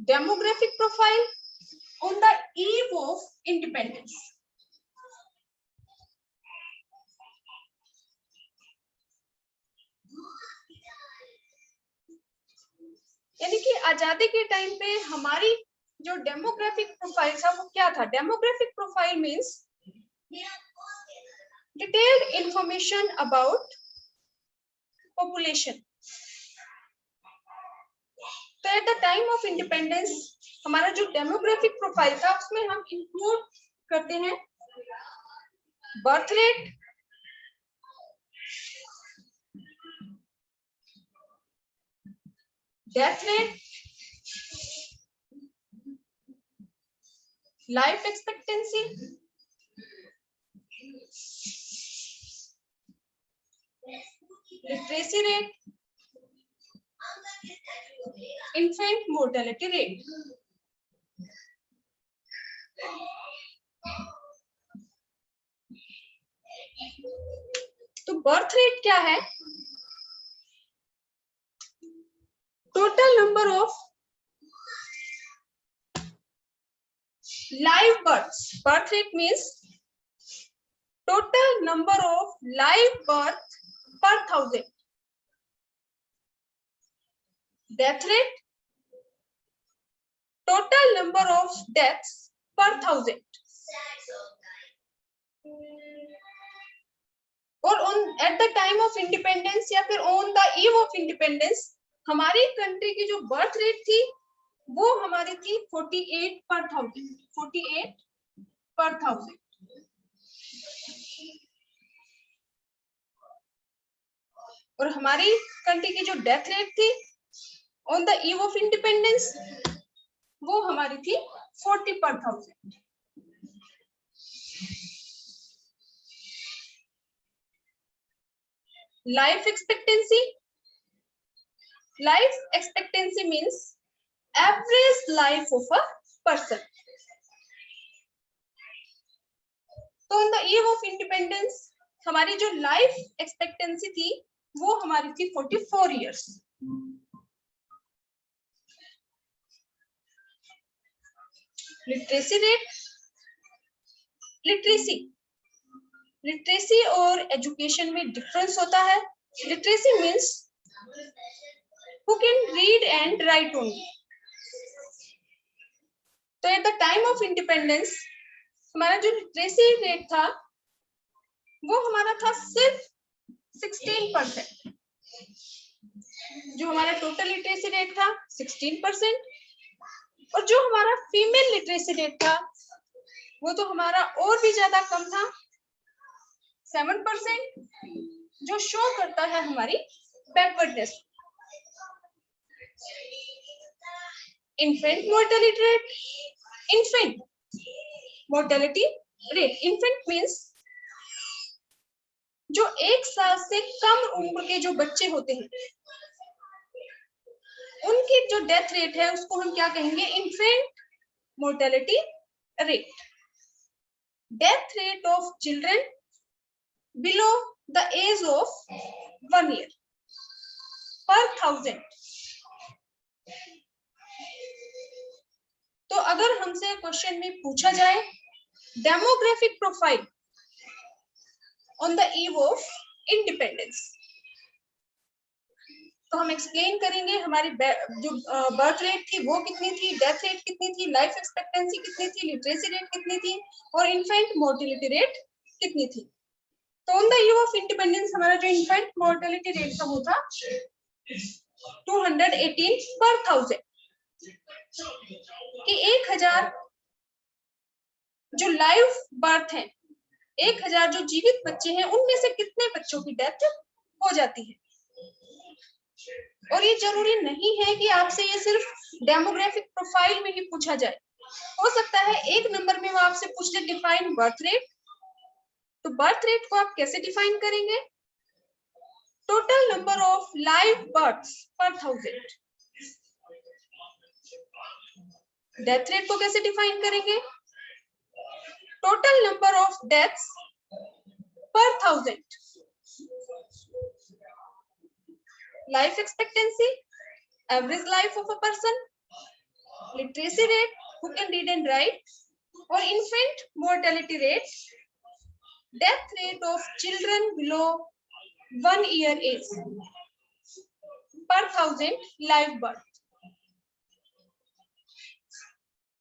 Demographic profile on the eve of independence. यानी कि आजादी के टाइम पे हमारी जो डेमोग्राफिक प्रोफाइल था वो क्या था? Demographic profile means detailed information about population. तो at the time of independence हमारा जो डेमोग्राफिक प्रोफाइल था उसमें हम इंक्लूड करते हैं birth rate, death rate, life expectancy, literacy rate, infant mortality rate। तो बर्थ रेट क्या है? Total number of live births। birth rate means total number of live birth per 1000। death rate total number of deaths per 1000। और on eight the time of independence या फिर on the eve of independence हमारी country की जो birth rate थी वो हमारी थी 48 पर 1000। 48 पर 1000। और हमारी कंट्री की जो डेथ रेट थी on the eve of independence वो हमारी थी 40 पर 1000। Life expectancy. Life expectancy means average life of a person. तो on the eve of independence हमारी जो लाइफ एक्सपेक्टेंसी थी वो हमारी थी 44 इयर्स। Literacy rate. लिटरेसी और एजुकेशन में डिफरेंस होता है। Literacy means who can read and write only. तो at the time of independence हमारा जो लिटरेसी रेट था वो हमारा था सिर्फ 16%। जो हमारा टोटल लिटरेसी रेट था 16%। और जो हमारा फीमेल लिटरेसी रेट था वो तो हमारा और भी ज्यादा कम था 7%, जो शो करता है हमारी backwardness. Infant mortality rate. Infant mortality rate, infant means जो 1 साल से कम उम्र के जो बच्चे होते हैं उनकी जो डेथ रेट है उसको हम क्या कहेंगे? Infant mortality rate. Death rate of children below the age of 1 year per 1000। तो अगर हमसे क्वेश्चन में पूछा जाए demographic profile on the eve of independence तो हम एक्सप्लेन करेंगे हमारी जो बर्थ रेट थी वो कितनी थी, डेथ रेट कितनी थी, लाइफ एक्सपेक्टेंसी कितनी थी, लिटरेसी रेट कितनी थी और इन्फेंट मोर्टेलिटी रेट कितनी थी। तो on the eve of independence हमारा जो इन्फेंट मोर्टेलिटी रेट था वो था 218 पर 1000। कि 1000 जो लाइव बर्थ है, 1000 जो जीवित बच्चे हैं उनमें से कितने बच्चों की डेथ हो जाती है। और ये जरूरी नहीं है कि आपसे ये सिर्फ डेमोग्राफिक प्रोफाइल में ही पूछा जाए। हो सकता है 1 नंबर में वो आपसे पूछ ले डिफाइन बर्थ रेट। तो बर्थ रेट को आप कैसे डिफाइन करेंगे? Total number of live births पर 1000। डेथ रेट को कैसे डिफाइन करेंगे? Total number of deaths per 1000. Life expectancy, average life of a person, literacy rate, who can read and write, or infant mortality rate, death rate of children below 1 year age per 1000 live birth.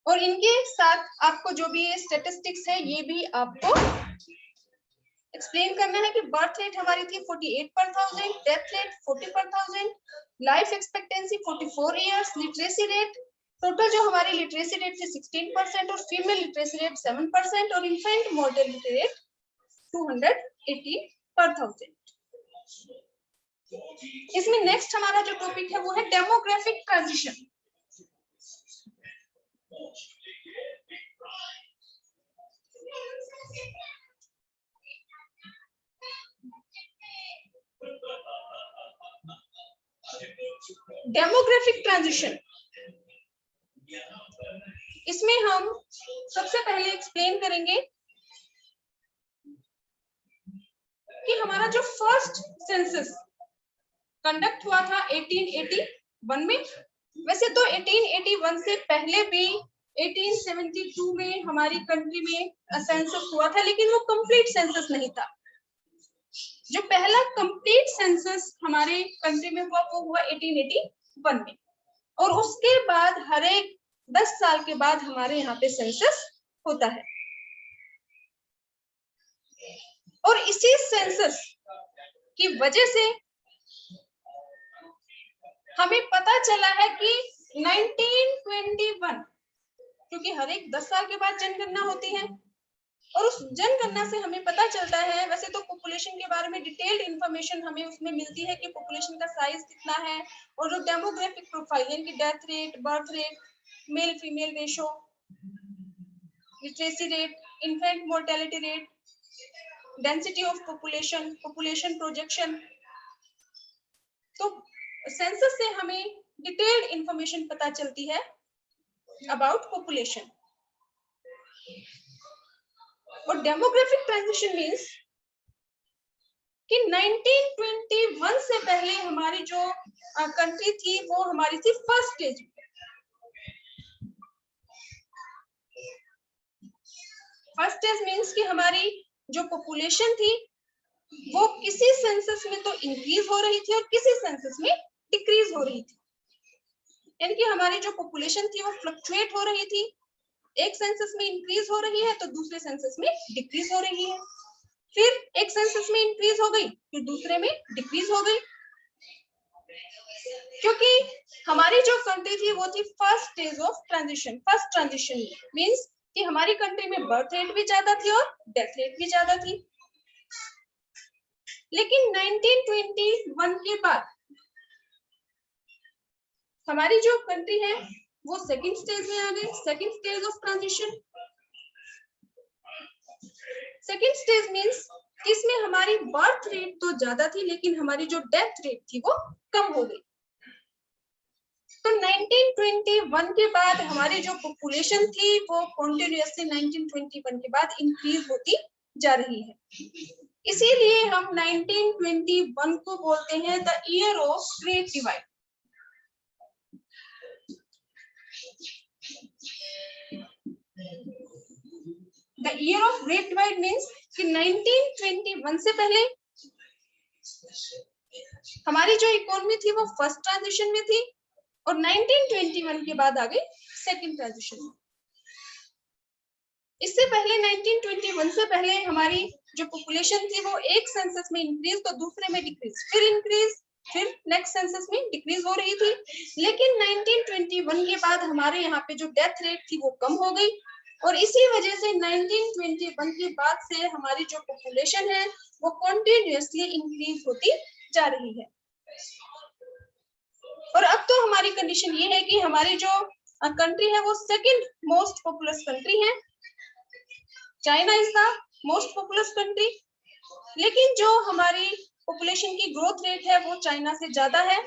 और इनके साथ आपको जो भी ये statistics है ये भी आपको एक्सप्लेन करना है कि बर्थ रेट हमारी थी 48 per 1000, death rate 40 per 1000, life expectancy 44 years, literacy rate total जो हमारी लिटरेसी रेट थी 16% और फीमेल लिटरेसी रेट 7% और इन्फेंट मोर्टेलिटी रेट 280 per 1000. इसमें नेक्स्ट हमारा जो टॉपिक है वो है डेमोग्राफिक ट्रांजिशन. डेमोग्राफिक ट्रांजिशन, इसमें हम सबसे पहले एक्सप्लेन करेंगे कि हमारा जो फर्स्ट सेंसस कंडक्ट हुआ था 1881 में. वैसे तो 1881 से पहले भी 1872 में हमारी कंट्री में सेंसस हुआ था, लेकिन वो कंप्लीट सेंसस नहीं था. जो पहला कंप्लीट सेंसस हमारे कंट्री में हुआ वो हुआ 1881 में, और उसके बाद हर एक 10 साल के बाद हमारे यहाँ पे सेंसस होता है. और इसी सेंसस की वजह से हमें पता चला है कि 1921, क्योंकि हर एक 10 साल के बाद जनगणना होती है, और उस जनगणना से हमें पता चलता है, वैसे तो पॉपुलेशन के बारे में डिटेल्ड इंफॉर्मेशन हमें उसमें मिलती है कि पॉपुलेशन का साइज कितना है, और जो डेमोग्राफिक प्रोफाइल यानी कि death rate, birth rate, male female ratio, literacy rate, infant mortality rate, density of population, population projection. तो सेंसस से हमें डिटेल्ड इंफॉर्मेशन पता चलती है अबाउट पॉपुलेशन. और डेमोग्राफिक ट्रांजिशन मींस कि 1921 से पहले हमारी जो कंट्री थी वो हमारी थी first stage. First stage means कि हमारी जो पॉपुलेशन थी वो किसी सेंसस में तो इंक्रीज हो रही थी और किसी सेंसस में डिक्रीज हो रही थी. यानी कि हमारी जो पॉपुलेशन थी वो फ्लक्चुएट हो रही थी. एक सेंसस में इंक्रीज हो रही है तो दूसरे सेंसस में डिक्रीज हो रही है, फिर एक सेंसस में इंक्रीज हो गई फिर दूसरे में डिक्रीज हो गई. क्योंकि हमारी जो कंट्री थी वो थी first stage of transition. First transition means कि हमारी कंट्री में बर्थ रेट भी ज्यादा थी और डेथ रेट भी ज्यादा थी. लेकिन 1921 के बाद हमारी जो कंट्री है वो सेकंड स्टेज में आ गई. Second stage of transition. Second stage means इसमें हमारी बर्थ रेट तो ज्यादा थी लेकिन हमारी जो डेथ रेट थी वो कम हो गई. तो 1921 के बाद हमारी जो पॉपुलेशन थी वो कॉन्टिन्यूअसली 1921 के बाद इंक्रीज होती जा रही है. इसीलिए हम 1921 को बोलते हैं the year of great divide. The year of great divide means कि 1921 से पहले हमारी जो इकोनॉमी थी वो फर्स्ट ट्रांजिशन में थी और 1921 के बाद आ गई सेकंड ट्रांजिशन में. इससे पहले 1921 से पहले हमारी जो पॉपुलेशन थी वो एक सेंसस में इंक्रीज तो दूसरे में डिक्रीज, फिर इंक्रीज, फिर नेक्स्ट सेंसस में डिक्रीज हो रही थी. लेकिन 1921 के बाद हमारे यहाँ पे जो डेथ रेट थी वो कम हो गई और इसी वजह से 1921 के बाद से हमारी जो पॉपुलेशन है वो कॉन्टिन्यूअसली इंक्रीज होती जा रही है. और अब तो हमारी कंडीशन ये है कि हमारी जो कंट्री है वो सेकंड मोस्ट पॉपुलस कंट्री है. China is the most populous country, लेकिन जो हमारी पॉपुलेशन की ग्रोथ रेट है वो चाइना से ज्यादा है.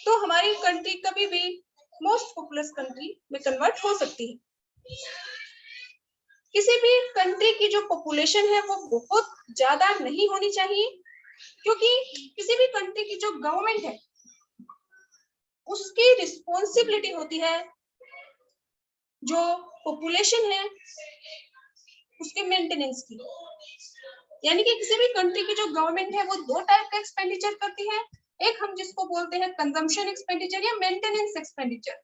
तो हमारी कंट्री कभी भी मोस्ट पॉपुलस कंट्री में कन्वर्ट हो सकती है. किसी भी कंट्री की जो पॉपुलेशन है वो बहुत ज्यादा नहीं होनी चाहिए, क्योंकि किसी भी कंट्री की जो गवर्नमेंट है उसकी रिस्पॉन्सिबिलिटी होती है जो पॉपुलेशन है उसके मेंटेनेंस की। यानी कि किसी भी कंट्री की जो गवर्नमेंट है वो दो टाइप का एक्सपेंडिचर करती है, एक हम जिसको बोलते हैं कंजम्पशन एक्सपेंडिचर या मेंटेनेंस एक्सपेंडिचर,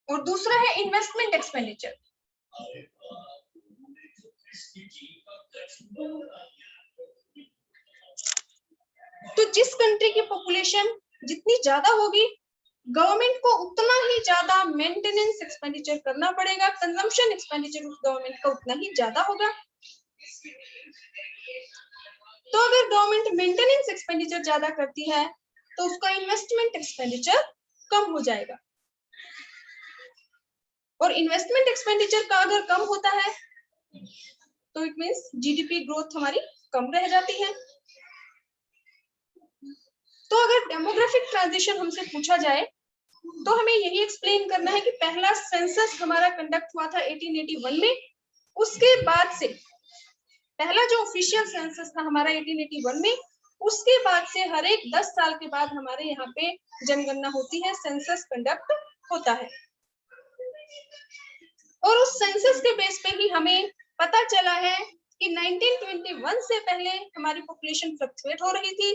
और दूसरा है इन्वेस्टमेंट एक्सपेंडिचर। तो जिस कंट्री की पॉपुलेशन जितनी ज्यादा होगी गवर्नमेंट को उतना ही ज्यादा मेंटेनेंस एक्सपेंडिचर करना पड़ेगा, कंजम्पशन एक्सपेंडिचर उस गवर्नमेंट का उतना ही ज्यादा होगा। तो अगर गवर्नमेंट मेंटेनेंस एक्सपेंडिचर ज्यादा करती है तो उसका इन्वेस्टमेंट एक्सपेंडिचर कम हो जाएगा, और इन्वेस्टमेंट एक्सपेंडिचर का अगर कम होता है तो इट मींस जीडीपी ग्रोथ हमारी कम रह जाती है। तो अगर डेमोग्राफिक ट्रांजिशन हमसे पूछा जाए तो हमें यही एक्सप्लेन करना है कि पहला सेंसस हमारा कंडक्ट हुआ था 1881 में, उसके बाद से पहला जो ऑफिशियल सेंसस था हमारा 1881 में, उसके बाद से हर एक 10 साल के बाद हमारे यहाँ पे जनगणना होती है, सेंसस कंडक्ट होता है। और उस सेंसस के बेस पे ही हमें पता चला है कि 1921 से पहले हमारी पॉपुलेशन फ्लक्चुएट हो रही थी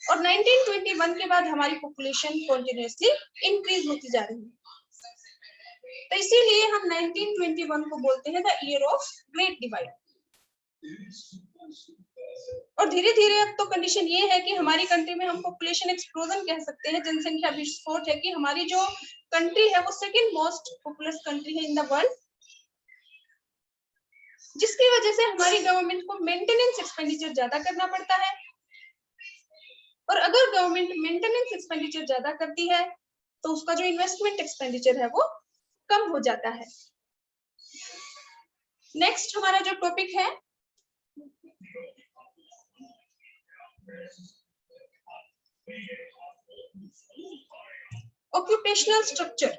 और 1921 के बाद हमारी पॉपुलेशन कंटिन्यूअसली इंक्रीज होती जा रही है। तो इसीलिए हम 1921 को बोलते हैं the year of great divide. और धीरे धीरे अब तो कंडीशन ये है कि हमारी कंट्री में हम पॉपुलेशन एक्सप्लोजन कह सकते हैं, जनसंख्या विस्फोट है कि हमारी जो कंट्री है वो सेकंड मोस्ट पॉपुलस कंट्री है इन द वर्ल्ड, जिसकी वजह से हमारी गवर्नमेंट को मेंटेनेंस एक्सपेंडिचर ज्यादा करना पड़ता है। और अगर गवर्नमेंट मेंटेनेंस एक्सपेंडिचर ज्यादा करती है तो उसका जो इन्वेस्टमेंट एक्सपेंडिचर है वो कम हो जाता है। नेक्स्ट हमारा जो टॉपिक है occupational structure.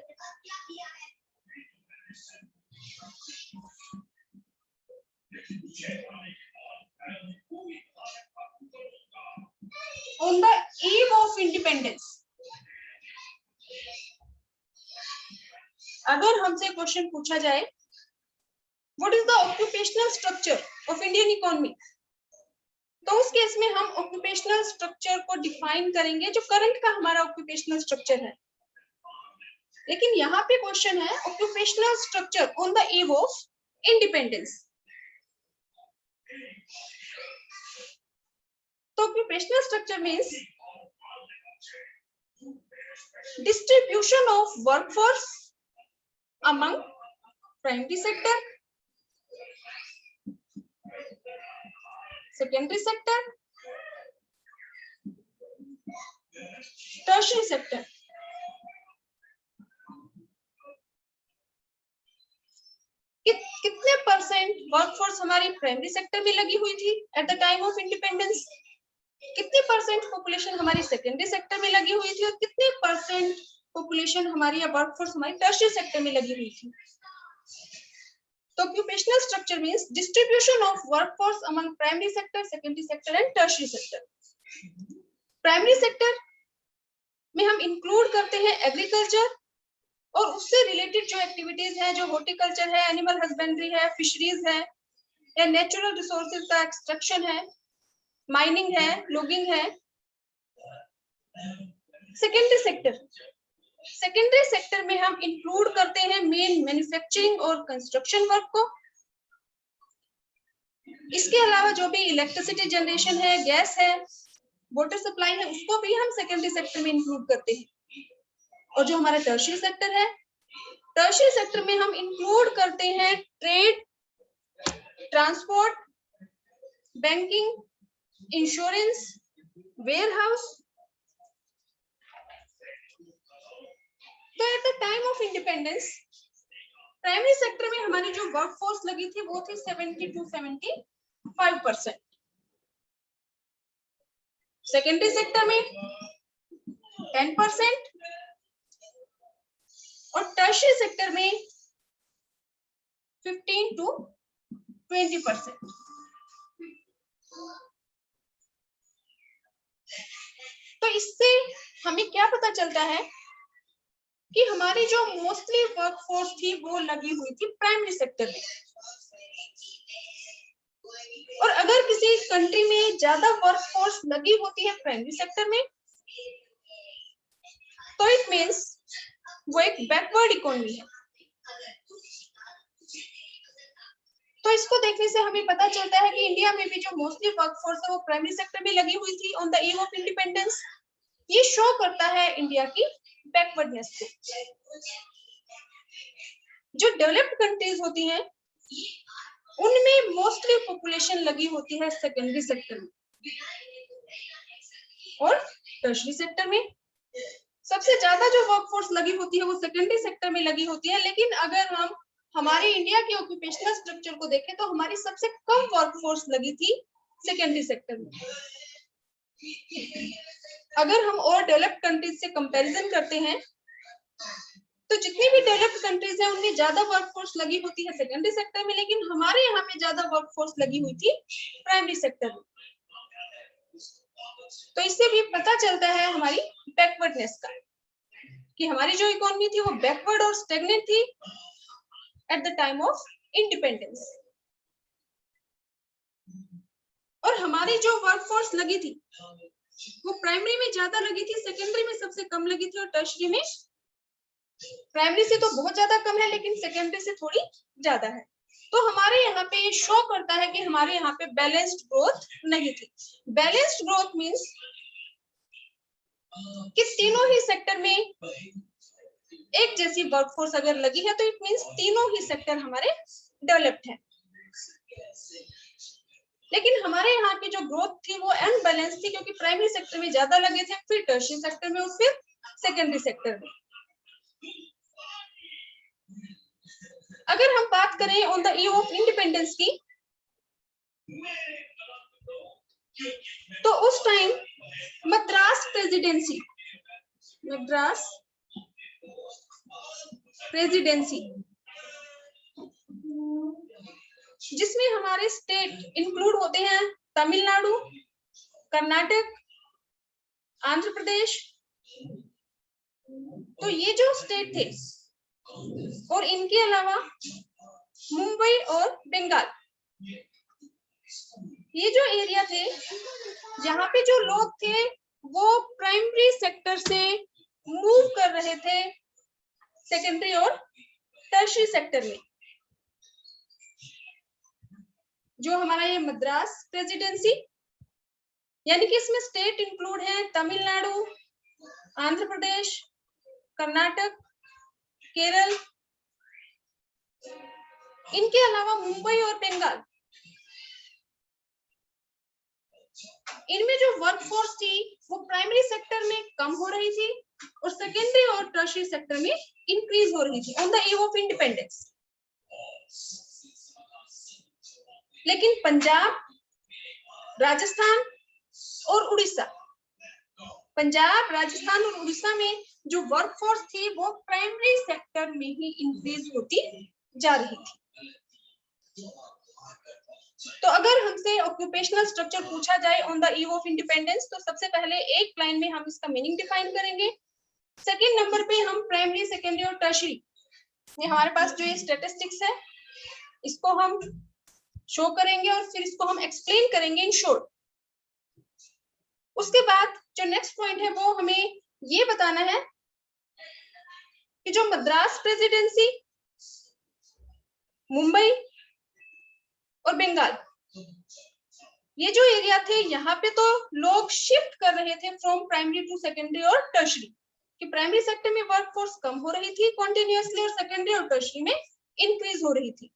On the eve of independence, अगर हमसे क्वेश्चन पूछा जाए what is the occupational structure of Indian economy, तो उस केस में हम ऑक्यूपेशनल स्ट्रक्चर को डिफाइन करेंगे जो करंट का हमारा ऑक्यूपेशनल स्ट्रक्चर है। लेकिन यहाँ पे क्वेश्चन है occupational structure on the eve of independence. तो occupational structure means distribution of workforce among primary sector, secondary sector, tertiary sector। कितने परसेंट वर्कफोर्स हमारी प्राइमरी सेक्टर में लगी हुई थी eight the time of independence, कितने परसेंट पॉपुलेशन हमारी secondary sector में लगी हुई थी और कितने परसेंट पॉपुलेशन हमारी या वर्कफोर्स हमारी टर्शियरी सेक्टर में लगी हुई थी। तो occupational structure means distribution of workforce among primary sector, secondary sector and tertiary sector. Primary sector में हम इंक्लूड करते हैं एग्रीकल्चर और उससे रिलेटेड जो एक्टिविटीज है, जो हॉर्टिकल्चर है, एनिमल हस्बेंड्री है, फिशरीज है, या नेचुरल रिसोर्सेज का एक्सट्रैक्शन है, माइनिंग है, लॉगिंग है। सेकेंडरी सेक्टर, सेकेंडरी सेक्टर में हम इंक्लूड करते हैं मेन मैन्युफैक्चरिंग और कंस्ट्रक्शन वर्क को। इसके अलावा जो भी इलेक्ट्रिसिटी जनरेशन है, गैस है, वाटर सप्लाई है, उसको भी हम सेकेंडरी सेक्टर में इंक्लूड करते हैं। और जो हमारा टर्शियरी सेक्टर है, टर्शियरी सेक्टर में हम इंक्लूड करते हैं trade, transport, banking, insurance, warehouse. तो at the time of independence primary sector में हमारी जो वर्कफोर्स लगी थी वो थी 70 to 75%। सेकेंडरी सेक्टर में 10%, टर्शियरी सेक्टर में 15 to 20%। तो इससे हमें क्या पता चलता है कि हमारी जो मोस्टली वर्कफोर्स थी वो लगी हुई थी प्राइमरी सेक्टर में। और अगर किसी कंट्री में ज्यादा वर्कफोर्स लगी होती है प्राइमरी सेक्टर में, तो इट मीन्स वो एक बैकवर्ड इकोनॉमी है। तो इसको देखने से हमें पता चलता है कि इंडिया में भी जो मोस्टली वर्कफोर्स है वो प्राइमरी सेक्टर में लगी हुई थी on the eve of independence. ये शो करता है इंडिया की बैकवर्डनेस को। जो डेवलप्ड कंट्रीज होती हैं उनमें मोस्टली पॉपुलेशन लगी होती है सेकेंडरी सेक्टर में, और टर्शियरी सेक्टर में सबसे ज्यादा जो वर्कफोर्स लगी होती है वो सेकेंडरी सेक्टर में लगी होती है। लेकिन अगर हम हमारे इंडिया के ऑक्यूपेशनल स्ट्रक्चर को देखें तो हमारी सबसे कम वर्कफोर्स लगी थी सेकेंडरी सेक्टर में। अगर हम और डेवलप्ड कंट्रीज से कंपैरिजन करते हैं तो जितनी भी डेवलप्ड कंट्रीज है उनमें ज्यादा वर्कफोर्स लगी होती है सेकेंडरी सेक्टर में, लेकिन हमारे यहाँ पे ज्यादा वर्कफोर्स लगी हुई थी प्राइमरी सेक्टर में। तो इससे भी पता चलता है हमारी बैकवर्डनेस का, कि हमारी जो इकोनॉमी थी वो बैकवर्ड और स्टेगनेंट थी eight the time of independence. और हमारी जो वर्कफोर्स लगी थी वो प्राइमरी में ज्यादा लगी थी, सेकेंडरी में सबसे कम लगी थी, और टर्शियरी में प्राइमरी से तो बहुत ज्यादा कम है लेकिन सेकेंडरी से थोड़ी ज्यादा है। तो हमारे यहाँ पे ये शो करता है कि हमारे यहाँ पे बैलेंस्ड ग्रोथ नहीं थी। बैलेंस्ड ग्रोथ मींस कि तीनों ही सेक्टर में एक जैसी वर्कफोर्स अगर लगी है तो इट मींस तीनों ही सेक्टर हमारे डेवलप्ड हैं। लेकिन हमारे यहाँ की जो ग्रोथ थी वो अनबैलेंस थी, क्योंकि प्राइमरी सेक्टर में ज्यादा लगे थे, फिर टर्शियरी सेक्टर में और फिर सेकेंडरी सेक्टर में। अगर हम बात करें on the eve of independence की, तो उस टाइम मद्रास प्रेसिडेंसी जिसमें हमारे स्टेट इंक्लूड होते हैं तमिलनाडु, कर्नाटक, आंध्र प्रदेश। तो ये जो स्टेट थे और इनके अलावा मुंबई और बंगाल, ये जो एरिया थे जहाँ पे जो लोग थे वो प्राइमरी सेक्टर से मूव कर रहे थे सेकेंडरी और टर्शियरी सेक्टर में। जो हमारा ये मद्रास प्रेसिडेंसी, यानी कि इसमें स्टेट इंक्लूड है तमिलनाडु, आंध्र प्रदेश, कर्नाटक, केरल, इनके अलावा मुंबई और बंगाल। इनमें जो वर्कफोर्स थी वो प्राइमरी सेक्टर में कम हो रही थी और सेकेंडरी और टर्शियरी सेक्टर में इंक्रीज हो रही थी on the eve of independence. लेकिन पंजाब, राजस्थान और उड़ीसा, पंजाब, राजस्थान और उड़ीसा में जो वर्कफोर्स थी वो प्राइमरी सेक्टर में ही इंक्रीज होती जा रही थी। तो अगर हमसे ऑक्यूपेशनल स्ट्रक्चर पूछा जाए on the eve of independence, तो सबसे पहले एक लाइन में हम इसका मीनिंग डिफाइन करेंगे। सेकंड नंबर पे हम प्राइमरी, सेकेंडरी और टर्शियरी, ये हमारे पास जो ये स्टैटिस्टिक्स है इसको हम शो करेंगे और फिर इसको हम एक्सप्लेन करेंगे इन शॉर्ट। उसके बाद जो नेक्स्ट पॉइंट है वो हमें ये बताना है कि जो मद्रास प्रेसिडेंसी, मुंबई और बंगाल, ये जो एरिया थे यहाँ पे तो लोग शिफ्ट कर रहे थे फ्रॉम प्राइमरी टू सेकेंडरी और टर्शियरी, कि प्राइमरी सेक्टर में वर्कफोर्स कम हो रही थी कॉन्टिन्यूअसली और सेकेंडरी और टर्शियरी में इंक्रीज हो रही थी।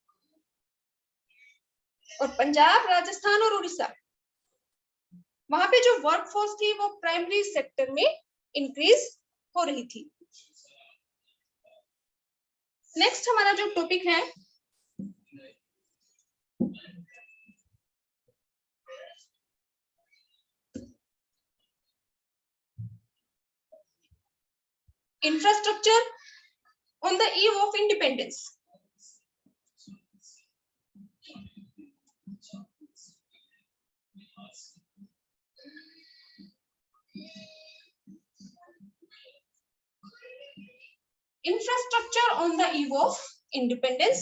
और पंजाब, राजस्थान और उड़ीसा, वहां पे जो वर्कफोर्स थी वो प्राइमरी सेक्टर में इंक्रीज हो रही थी। नेक्स्ट हमारा जो टॉपिक है infrastructure on the eve of independence. Infrastructure on the eve of independence.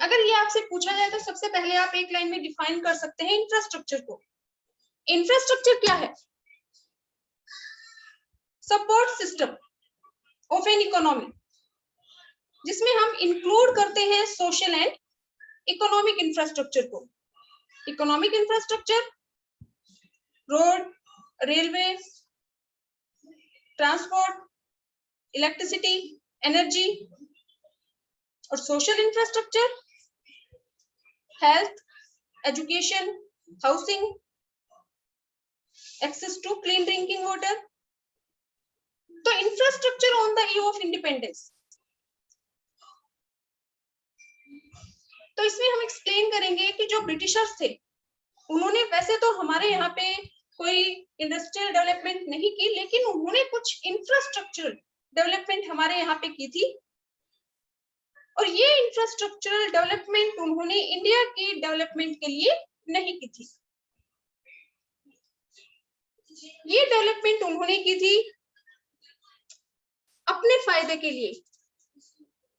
अगर ये आपसे पूछा जाए तो सबसे पहले आप एक लाइन में डिफाइन कर सकते हैं इंफ्रास्ट्रक्चर को. इंफ्रास्ट्रक्चर क्या है? Support system of an economy, जिसमें हम इंक्लूड करते हैं सोशल एंड इकोनॉमिक इंफ्रास्ट्रक्चर को. Economic infrastructure, road, railway, transport, electricity, energy. और social infrastructure, health, education, housing, access to clean drinking water. तो infrastructure on the eve of independence, तो इसमें हम एक्सप्लेन करेंगे कि जो ब्रिटिशर्स थे उन्होंने वैसे तो हमारे यहाँ पे कोई इंडस्ट्रियल डेवलपमेंट नहीं की, लेकिन उन्होंने कुछ इंफ्रास्ट्रक्चरल डेवलपमेंट हमारे यहाँ पे की थी. और ये इंफ्रास्ट्रक्चरल डेवलपमेंट उन्होंने इंडिया की डेवलपमेंट के लिए नहीं की थी. ये डेवलपमेंट उन्होंने की थी अपने फायदे के लिए.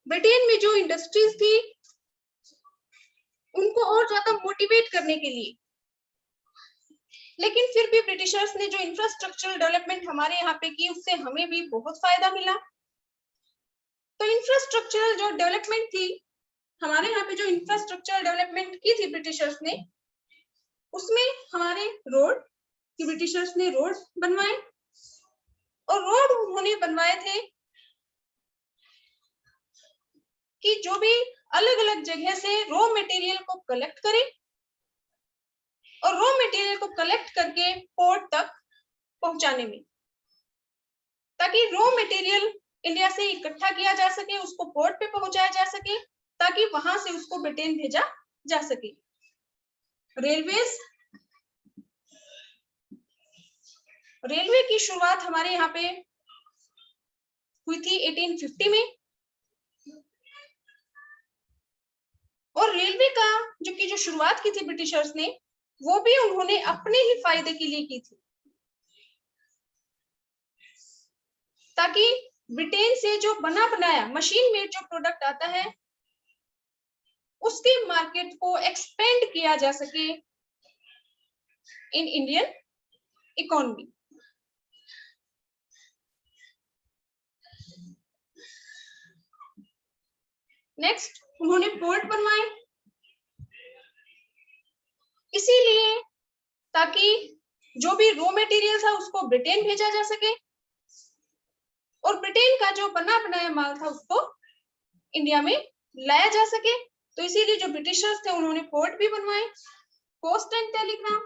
ब्रिटेन में जो इंडस्ट्रीज थी उनको और ज्यादा मोटिवेट करने के लिए. लेकिन फिर भी ब्रिटिशर्स ने जो इंफ्रास्ट्रक्चरल डेवलपमेंट हमारे यहाँ पे की उससे हमें भी बहुत फायदा मिला. तो इंफ्रास्ट्रक्चरल जो डेवलपमेंट थी हमारे यहाँ पे, जो इंफ्रास्ट्रक्चरल डेवलपमेंट की थी ब्रिटिशर्स ने, उसमें हमारे रोड कि ब्रिटिशर्स ने रोड बनवाए. और रोड उन्होंने बनवाए थे कि जो भी अलग अलग जगह से रॉ मटेरियल को कलेक्ट करे और रॉ मटेरियल को कलेक्ट करके पोर्ट तक पहुंचाने में, ताकि रॉ मटेरियल इंडिया से इकट्ठा किया जा सके, उसको पोर्ट पे पहुंचाया जा सके, ताकि वहां से उसको ब्रिटेन भेजा जा सके. रेलवेज, रेलवे की शुरुआत हमारे यहाँ पे हुई थी 1850 में. और रेलवे का जो शुरुआत की थी ब्रिटिशर्स ने, वो भी उन्होंने अपने ही फायदे के लिए की थी, ताकि ब्रिटेन से जो बना बनाया मशीन मेड जो प्रोडक्ट आता है उसके मार्केट को एक्सपेंड किया जा सके इन इंडियन इकोनॉमी. नेक्स्ट, उन्होंने पोर्ट बनवाए, इसीलिए ताकि जो भी रॉ मटेरियल था उसको ब्रिटेन भेजा जा सके और ब्रिटेन का जो बना बनाया माल था उसको इंडिया में लाया जा सके. तो इसीलिए जो ब्रिटिशर्स थे उन्होंने पोर्ट भी बनवाए. पोस्ट एंड टेलीग्राम,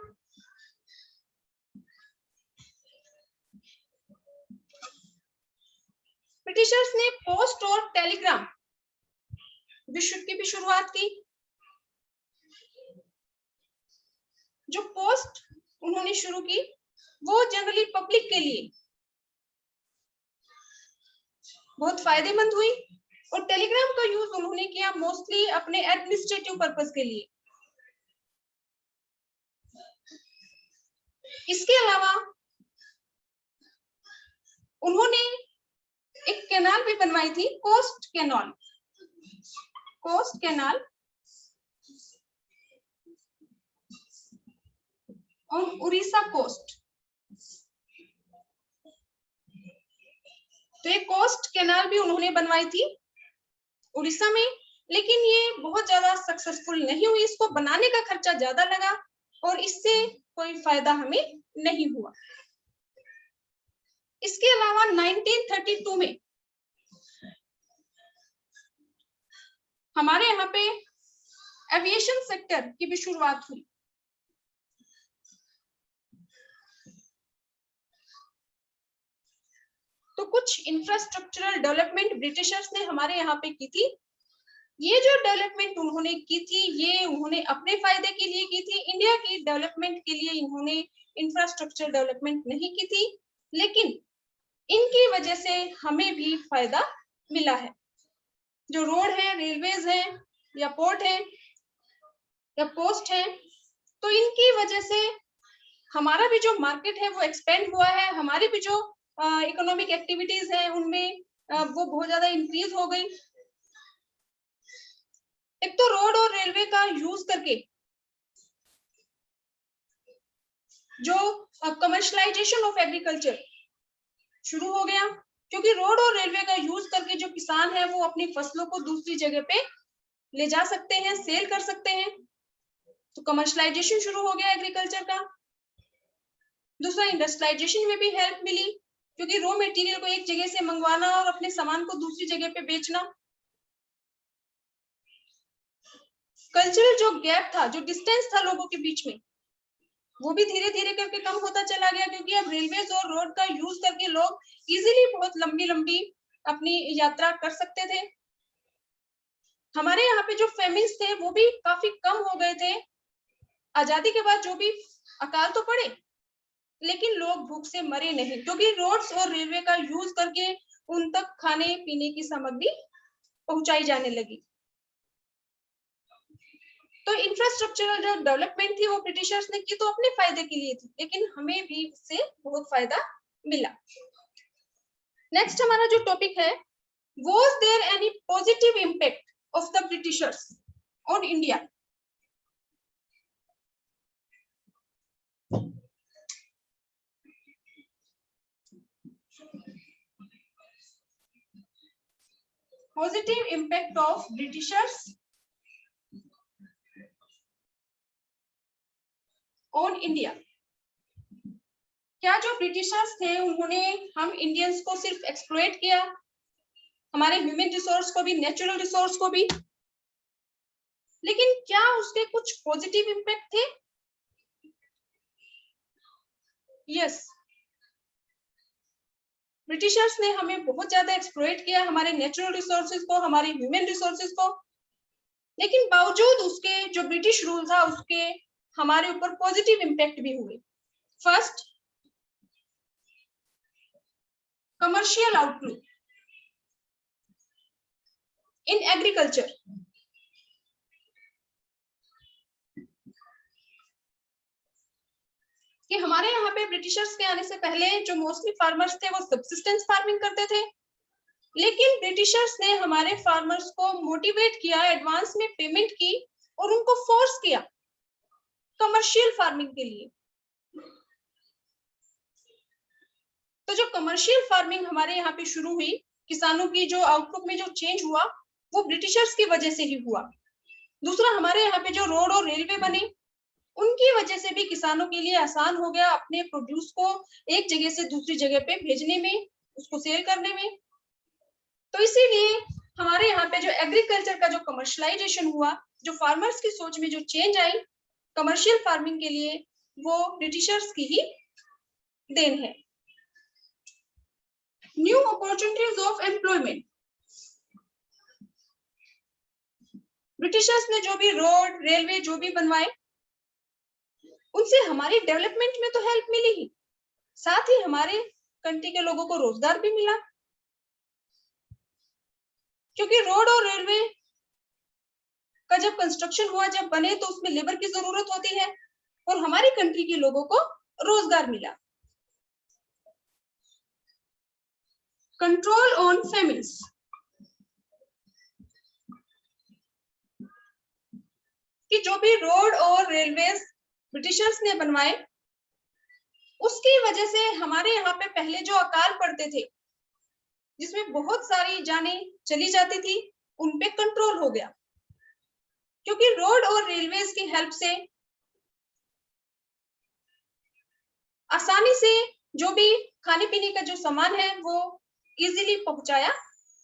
ब्रिटिशर्स ने पोस्ट और टेलीग्राम विश्व की भी शुरुआत की. जो पोस्ट उन्होंने शुरू की वो जनरली पब्लिक के लिए बहुत फायदेमंद हुई, और टेलीग्राम का यूज उन्होंने किया मोस्टली अपने एडमिनिस्ट्रेटिव पर्पस के लिए. इसके अलावा उन्होंने एक कैनाल भी बनवाई थी, coast canal. Coast canal on Orissa coast. तो ये कोस्ट कैनाल भी उन्होंने बनवाई थी उड़ीसा में, लेकिन ये बहुत ज्यादा सक्सेसफुल नहीं हुई. इसको बनाने का खर्चा ज्यादा लगा और इससे कोई फायदा हमें नहीं हुआ. इसके अलावा 1932 में हमारे यहाँ पे एविएशन सेक्टर की भी शुरुआत हुई. तो कुछ इंफ्रास्ट्रक्चरल डेवलपमेंट ब्रिटिशर्स ने हमारे यहाँ पे की थी. ये जो डेवलपमेंट उन्होंने की थी ये उन्होंने अपने फायदे के लिए की थी. इंडिया की डेवलपमेंट के लिए इन्होंने इंफ्रास्ट्रक्चर डेवलपमेंट नहीं की थी, लेकिन इनकी वजह से हमें भी फायदा मिला है। जो रोड है, रेलवेज है या पोर्ट है या पोस्ट है, तो इनकी वजह से हमारा भी जो मार्केट है वो एक्सपेंड हुआ है, हमारी भी जो इकोनॉमिक एक्टिविटीज है उनमें वो बहुत ज्यादा इंक्रीज हो गई। एक तो रोड और रेलवे का यूज करके जो कमर्शलाइजेशन ऑफ एग्रीकल्चर शुरू हो गया, क्योंकि रोड और रेलवे का यूज करके जो किसान है वो अपनी फसलों को दूसरी जगह पे ले जा सकते हैं, सेल कर सकते हैं, तो कमर्शलाइजेशन शुरू हो गया एग्रीकल्चर का। दूसरा, इंडस्ट्रियलाइजेशन में भी हेल्प मिली, क्योंकि रॉ मटेरियल को एक जगह से मंगवाना और अपने सामान को दूसरी जगह पे बेचना। कल्चरल जो गैप था, जो डिस्टेंस था लोगों के बीच में, वो भी धीरे धीरे करके कम होता चला गया, क्योंकि अब रेलवेज और रोड का यूज करके लोग इजीली बहुत लंबी लंबी अपनी यात्रा कर सकते थे। हमारे यहाँ पे जो फेमिन्स थे वो भी काफी कम हो गए थे। आजादी के बाद जो भी अकाल तो पड़े, लेकिन लोग भूख से मरे नहीं, क्योंकि रोड्स और रेलवे का यूज करके उन तक खाने पीने की सामग्री पहुंचाई जाने लगी। तो इंफ्रास्ट्रक्चरल जो डेवलपमेंट थी वो ब्रिटिशर्स ने की तो अपने फायदे के लिए थी, लेकिन हमें भी इससे बहुत फायदा मिला। नेक्स्ट हमारा जो टॉपिक है, was there any positive impact of the Britishers on India? Positive impact of Britishers on India. क्या जो ब्रिटिशर्स थे उन्होंने हम इंडियंस को सिर्फ एक्सप्लॉइट किया, हमारे ह्यूमन रिसोर्स को भी, नेचुरल रिसोर्स को भी, लेकिन क्या उसके कुछ पॉजिटिव इम्पैक्ट थे? यस, ब्रिटिशर्स ने हमें बहुत ज्यादा एक्सप्लॉइट किया, हमारे नेचुरल रिसोर्सेज को, हमारे ह्यूमन रिसोर्सेज को, लेकिन बावजूद उसके जो ब्रिटिश रूल था उसके हमारे ऊपर पॉजिटिव इम्पैक्ट भी हुए। First, commercial outlook in agriculture. कि हमारे यहाँ पे ब्रिटिशर्स के आने से पहले जो मोस्टली फार्मर्स थे वो सब्सिस्टेंस फार्मिंग करते थे, लेकिन ब्रिटिशर्स ने हमारे फार्मर्स को मोटिवेट किया, एडवांस में पेमेंट की और उनको फोर्स किया कमर्शियल फार्मिंग के लिए। तो जो कमर्शियल फार्मिंग हमारे यहाँ पे शुरू हुई, किसानों की जो आउटलुक में जो चेंज हुआ वो ब्रिटिशर्स की वजह से ही हुआ। दूसरा, हमारे यहाँ पे जो रोड और रेलवे बने उनकी वजह से भी किसानों के लिए आसान हो गया अपने प्रोड्यूस को एक जगह से दूसरी जगह पे भेजने में, उसको सेल करने में। तो इसीलिए हमारे यहाँ पे जो एग्रीकल्चर का जो कमर्शलाइजेशन हुआ, जो फार्मर्स की सोच में जो चेंज आई कमर्शियल फार्मिंग के लिए, वो ब्रिटिशर्स की ही देन है। New opportunities of employment. Britishers ने जो भी रोड रेलवे जो भी बनवाए उनसे हमारी डेवलपमेंट में तो हेल्प मिली ही, साथ ही हमारे कंट्री के लोगों को रोजगार भी मिला, क्योंकि रोड और रेलवे का जब कंस्ट्रक्शन हुआ, जब बने, तो उसमें लेबर की जरूरत होती है और हमारी कंट्री के लोगों को रोजगार मिला। Control on famines. कि जो भी रोड और रेलवेज ब्रिटिशर्स ने बनवाए उसकी वजह से हमारे यहाँ पे पहले जो अकाल पड़ते थे जिसमें बहुत सारी जानें चली जाती थी, उन पे कंट्रोल हो गया, क्योंकि रोड और रेलवेज की हेल्प से आसानी से जो भी खाने पीने का जो सामान है वो इजीली पहुंचाया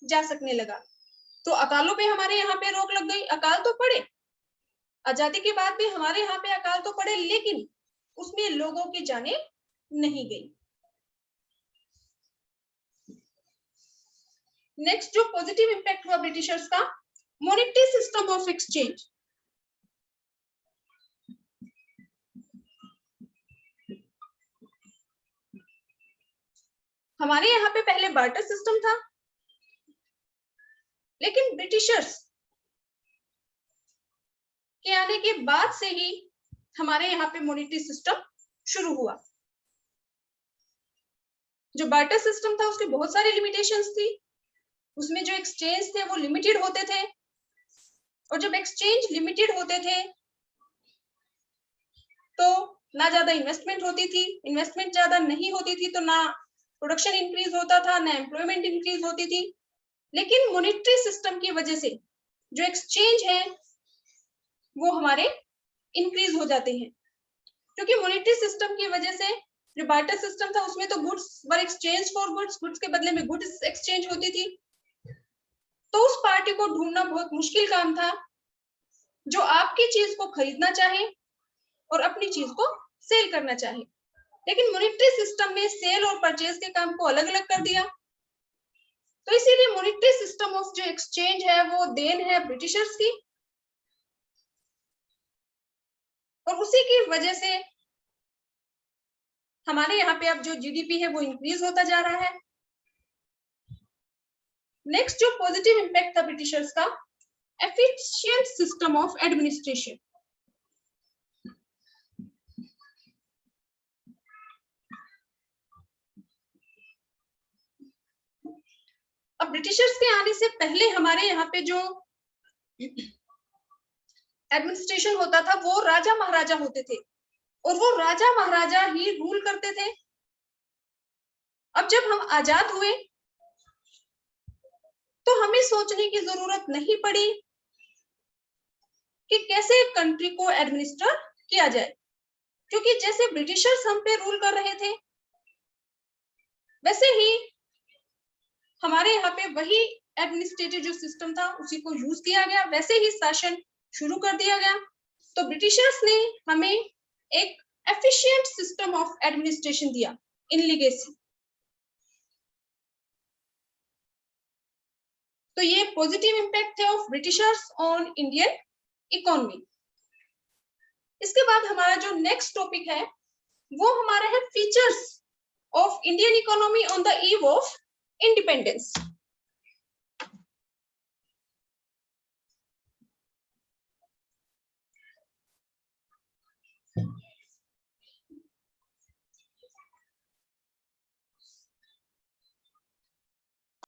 जा सकने लगा। तो अकालों पे हमारे यहाँ पे रोक लग गई। अकाल तो पड़े, आजादी के बाद भी हमारे यहाँ पे अकाल तो पड़े, लेकिन उसमें लोगों की जानें नहीं गई। नेक्स्ट जो पॉजिटिव इंपैक्ट हुआ ब्रिटिशर्स का, मॉनेटरी सिस्टम ऑफ एक्सचेंज। हमारे यहाँ पे पहले बार्टर सिस्टम था, लेकिन ब्रिटिशर्स के आने के बाद से ही हमारे यहाँ पे मॉनेटरी सिस्टम शुरू हुआ। जो बार्टर सिस्टम था उसके बहुत सारी लिमिटेशंस थी, उसमें जो एक्सचेंज थे वो लिमिटेड होते थे, और जब एक्सचेंज लिमिटेड होते थे तो ना ज्यादा इन्वेस्टमेंट होती थी, इन्वेस्टमेंट ज्यादा नहीं होती थी तो ना प्रोडक्शन इंक्रीज होता था, ना एम्प्लॉयमेंट इंक्रीज होती थी। लेकिन मॉनेटरी सिस्टम की वजह से जो एक्सचेंज है वो हमारे इंक्रीज हो जाते हैं, क्योंकि मॉनेटरी सिस्टम की वजह से जो बार्टर सिस्टम था उसमें तो goods were exchange for goods, goods के बदले में गुड्स एक्सचेंज होती थी। तो उस पार्टी को ढूंढना बहुत मुश्किल काम था जो आपकी चीज को खरीदना चाहे और अपनी चीज को सेल करना चाहे। लेकिन मॉनेटरी सिस्टम में सेल और परचेज के काम को अलग अलग कर दिया। तो इसीलिए मॉनेटरी सिस्टम ऑफ जो एक्सचेंज है वो देन है ब्रिटिशर्स की, और उसी की वजह से हमारे यहाँ पे अब जो जीडीपी है वो इंक्रीज होता जा रहा है। नेक्स्ट जो पॉजिटिव इंपैक्ट था ब्रिटिशर्स का, एफिशिएंट सिस्टम ऑफ एडमिनिस्ट्रेशन। अब ब्रिटिशर्स के आने से पहले हमारे यहाँ पे जो एडमिनिस्ट्रेशन होता था वो राजा महाराजा होते थे, और वो राजा महाराजा ही रूल करते थे। अब जब हम आजाद हुए तो हमें सोचने की जरूरत नहीं पड़ी कि कैसे कंट्री को एडमिनिस्टर किया जाए, क्योंकि जैसे ब्रिटिशर्स हम पे रूल कर रहे थे वैसे ही हमारे यहाँ पे वही एडमिनिस्ट्रेटिव जो सिस्टम था उसी को यूज किया गया, वैसे ही शासन शुरू कर दिया गया। तो ब्रिटिशर्स ने हमें एक एफिशिएंट सिस्टम ऑफ एडमिनिस्ट्रेशन दिया इन लीगेसी। तो ये पॉजिटिव इंपैक्ट है of Britishers on Indian economy. इसके बाद हमारा जो नेक्स्ट टॉपिक है वो हमारा है features of Indian economy on the eve of independence.